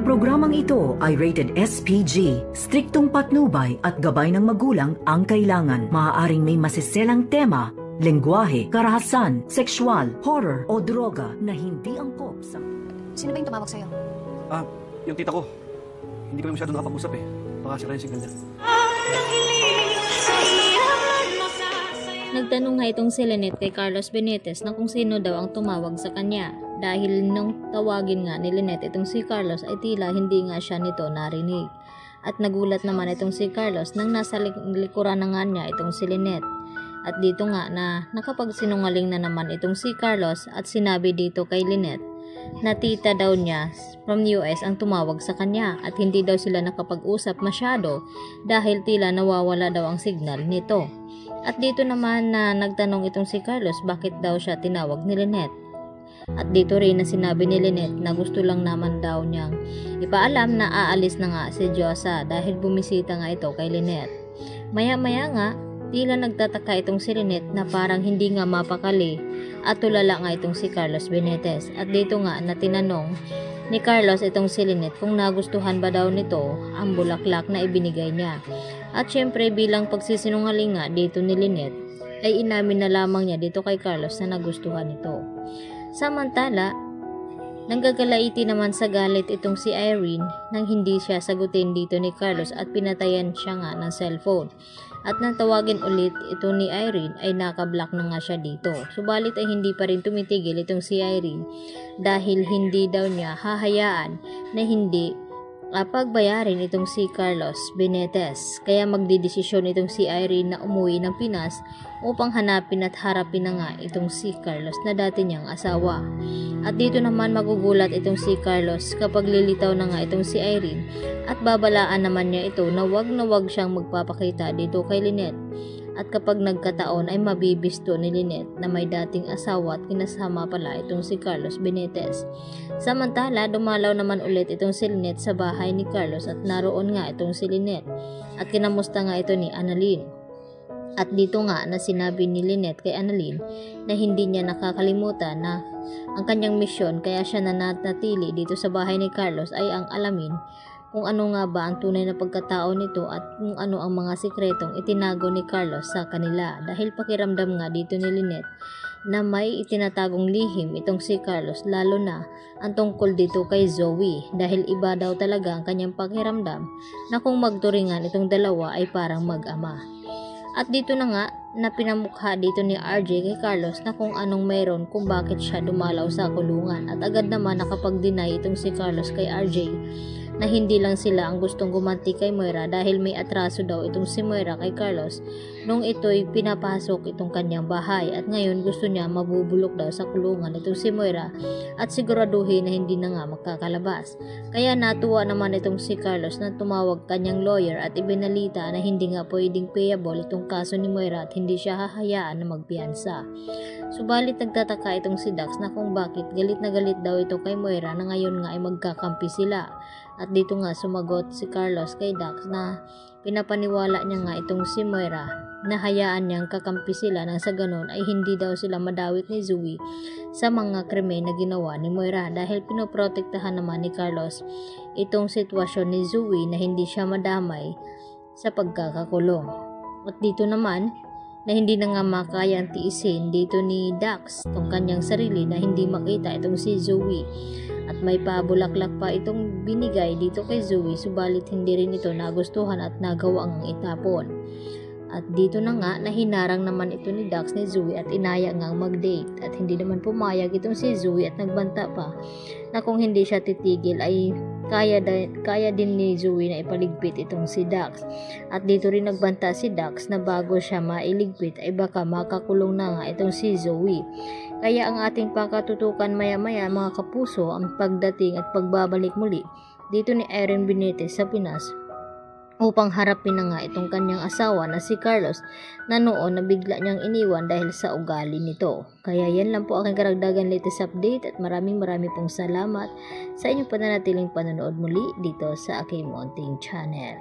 Ang programang ito ay rated SPG. Striktong patnubay at gabay ng magulang ang kailangan. Maaaring may masiselang tema, lengguwahe, karahasan, sexual, horror o droga na hindi angkop sa... Sino ba yung tumawag sa'yo? Yung tita ko. Hindi kami masyado nakapag-usap eh. Baka sila yung signal niya. Nagtanong nga itong si Lynette kay Carlos Benitez na kung sino daw ang tumawag sa kanya. Dahil nung tawagin nga ni Lynette itong si Carlos ay tila hindi nga siya nito narinig. At nagulat naman itong si Carlos nang nasa likuran na nga niya itong si Lynette. At dito nga na nakapagsinungaling na naman itong si Carlos at sinabi dito kay Lynette na tita daw niya from US ang tumawag sa kanya at hindi daw sila nakapag-usap masyado dahil tila nawawala daw ang signal nito. At dito naman na nagtanong itong si Carlos bakit daw siya tinawag ni Lynette. At dito rin na sinabi ni Lynette na gusto lang naman daw niyang ipaalam na aalis na nga si Josa dahil bumisita nga ito kay Lynette. Maya-maya nga, tila nagtataka itong si Lynette na parang hindi nga mapakali at tulala nga itong si Carlos Benitez. At dito nga na tinanong ni Carlos itong si Lynette kung nagustuhan ba daw nito ang bulaklak na ibinigay niya. At syempre bilang pagsisinungaling nga dito ni Lynette ay inamin na lamang niya dito kay Carlos na nagustuhan ito. Samantala, nanggagalaiti naman sa galit itong si Irene nang hindi siya sagutin dito ni Carlos at pinatayan siya nga ng cellphone. At nang tawagin ulit ito ni Irene ay nakablock na nga siya dito. Subalit ay hindi pa rin tumitigil itong si Irene dahil hindi daw niya hahayaan na hindi pagbayarin itong si Carlos Benitez. Kaya magdidesisyon itong si Irene na umuwi ng Pinas upang hanapin at harapin na nga itong si Carlos na dati niyang asawa. At dito naman magugulat itong si Carlos kapag lilitaw na nga itong si Irene at babalaan naman niya ito na wag siyang magpapakita dito kay Lynette. At kapag nagkataon ay mabibisto ni Lynette na may dating asawa at kinasama pala itong si Carlos Benitez. Samantala, dumalaw naman ulit itong si Lynette sa bahay ni Carlos at naroon nga itong si Lynette at kinamusta nga ito ni Annalyn. At dito nga na sinabi ni Lynette kay Annalyn na hindi niya nakakalimutan na ang kanyang misyon kaya siya nanatili dito sa bahay ni Carlos ay ang alamin kung ano nga ba ang tunay na pagkatao nito at kung ano ang mga sikretong itinago ni Carlos sa kanila. Dahil pakiramdam nga dito ni Lynette na may itinatagong lihim itong si Carlos lalo na ang tungkol dito kay Zoe dahil iba daw talaga ang kanyang pakiramdam na kung magturingan itong dalawa ay parang mag-ama. At dito na nga na pinamukha dito ni RJ kay Carlos na kung anong meron kung bakit siya dumalaw sa kulungan at agad naman nakapag-deny itong si Carlos kay RJ na hindi lang sila ang gustong gumanti kay Moira dahil may atraso daw itong si Moira kay Carlos nung ito'y pinapasok itong kanyang bahay at ngayon gusto niya mabubulok daw sa kulungan itong si Moira at siguraduhin na hindi na nga magkakalabas. Kaya natuwa naman itong si Carlos na tumawag kanyang lawyer at ibinalita na hindi nga pwedeng payable itong kaso ni Moira at hindi siya hahayaan na magpiyansa. Subalit nagtataka itong si Dax na kung bakit galit na galit daw ito kay Moira na ngayon nga ay magkakampi sila. At dito nga sumagot si Carlos kay Dax na pinapaniwala niya nga itong si Moira na hayaan niyang kakampi sila nang sa ganon ay hindi daw sila madawit ni Zoe sa mga krimen na ginawa ni Moira dahil pinoprotektahan naman ni Carlos itong sitwasyon ni Zoe na hindi siya madamay sa pagkakakulong. At dito naman na hindi na nga makayang tiisin dito ni Dax itong kanyang sarili na hindi makita itong si Zoe at may pabulaklak pa itong binigay dito kay Zoe subalit hindi rin ito nagustuhan at nagawang itapon. At dito na nga na hinarang naman ito ni Dax ni Zoe at inaya ngang mag-date at hindi naman pumayag itong si Zoe at nagbanta pa na kung hindi siya titigil ay kaya din ni Zoe na ipaligpit itong si Dax. At dito rin nagbanta si Dax na bago siya mailigpit ay baka makakulong na nga itong si Zoe. Kaya ang ating pakatutukan maya-maya mga kapuso ang pagdating at pagbabalik muli dito ni Irene Benitez sa Pinas upang harapin na nga itong kanyang asawa na si Carlos na noon na bigla niyang iniwan dahil sa ugali nito. Kaya yan lang po aking karagdagan latest update at maraming pong salamat sa inyong pananatiling panonood muli dito sa aking munting channel.